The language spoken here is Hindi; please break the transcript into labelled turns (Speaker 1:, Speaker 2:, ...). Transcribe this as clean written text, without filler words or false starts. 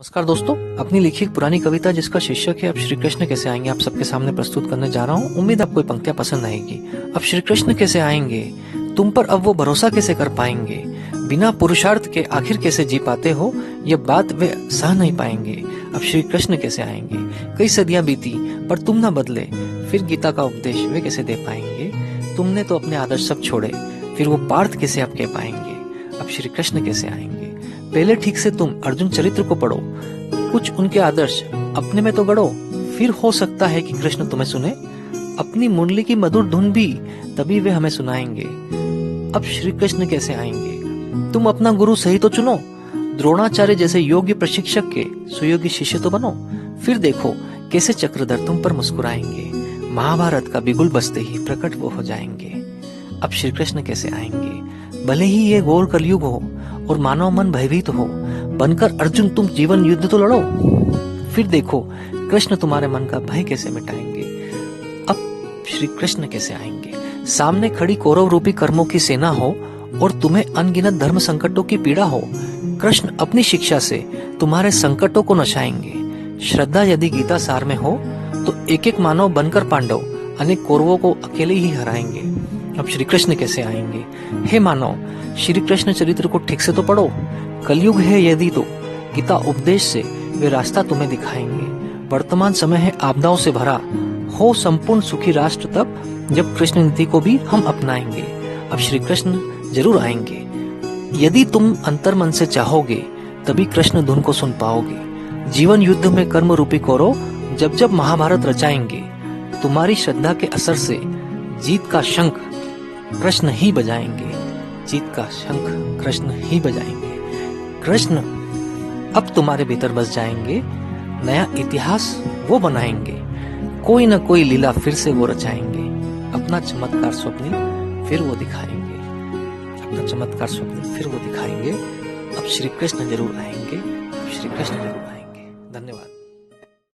Speaker 1: नमस्कार दोस्तों, अपनी लिखी एक पुरानी कविता जिसका शीर्षक है अब श्री कृष्ण कैसे आएंगे आप सबके सामने प्रस्तुत करने जा रहा हूँ। उम्मीद आपको ये पंक्तियां पसंद आएगी। अब श्री कृष्ण कैसे आएंगे, तुम पर अब वो भरोसा कैसे कर पाएंगे, बिना पुरुषार्थ के आखिर कैसे जी पाते हो, ये बात वे सह नहीं पाएंगे। अब श्री कृष्ण कैसे आएंगे, कई सदियां बीती पर तुम न बदले, फिर गीता का उपदेश वे कैसे दे पाएंगे। तुमने तो अपने आदर्श सब छोड़े, फिर वो पार्थ कैसे आप कह पाएंगे। अब श्री कृष्ण कैसे आएंगे, पहले ठीक से तुम अर्जुन चरित्र को पढ़ो, कुछ उनके आदर्श अपने में तो गढ़ो, फिर हो सकता है कि कृष्ण तुम्हें सुने। अपनी मुरली की मधुर धुन भी तभी वे हमें सुनाएंगे। अब श्री कृष्ण कैसे आएंगे, तुम अपना गुरु सही तो चुनो, द्रोणाचार्य जैसे योग्य प्रशिक्षक के सुयोग्य शिष्य तो बनो। फिर देखो कैसे चक्रधर तुम पर मुस्कुराएंगे, महाभारत का बिगुल बजते ही प्रकट वो हो जाएंगे। अब श्री कृष्ण कैसे आएंगे, भले ही ये घोर कलयुग हो और मानव मन भयभीत हो, बनकर अर्जुन तुम जीवन युद्ध तो लड़ो। फिर देखो कृष्ण तुम्हारे मन का भय कैसे मिटाएंगे। अब श्री कृष्ण कैसे आएंगे, सामने खड़ी कौरव रूपी कर्मों की सेना हो और तुम्हें अनगिनत धर्म संकटों की पीड़ा हो, कृष्ण अपनी शिक्षा से तुम्हारे संकटों को नशाएंगे। श्रद्धा यदि गीता सार में हो तो एक एक मानव बनकर पांडव अनेक कौरवों को अकेले ही हराएंगे। अब श्री कृष्ण कैसे आएंगे, हे मानव श्री कृष्ण चरित्र को ठीक से तो पढ़ो, कलयुग है यदि तो गीता उपदेश से वे रास्ता तुम्हें दिखाएंगे। वर्तमान समय है आपदाओं से भरा, हो संपूर्ण सुखी राष्ट्र तब जब कृष्ण नीति को भी हम अपनाएंगे। अब श्री कृष्ण जरूर आएंगे, यदि तुम अंतर मन से चाहोगे तभी कृष्ण धुन को सुन पाओगे। जीवन युद्ध में कर्म रूपी कौरव जब जब महाभारत रचाएंगे, तुम्हारी श्रद्धा के असर से जीत का शंख कृष्ण ही बजाएंगे, जीत का शंख कृष्ण ही बजाएंगे। कृष्ण अब तुम्हारे भीतर बस जाएंगे, नया इतिहास वो बनाएंगे, कोई न कोई लीला फिर से वो रचाएंगे। अपना चमत्कार स्वप्न फिर वो दिखाएंगे, अपना चमत्कार स्वप्न फिर वो दिखाएंगे। अब श्री कृष्ण जरूर आएंगे, अब श्री कृष्ण जरूर आएंगे। धन्यवाद।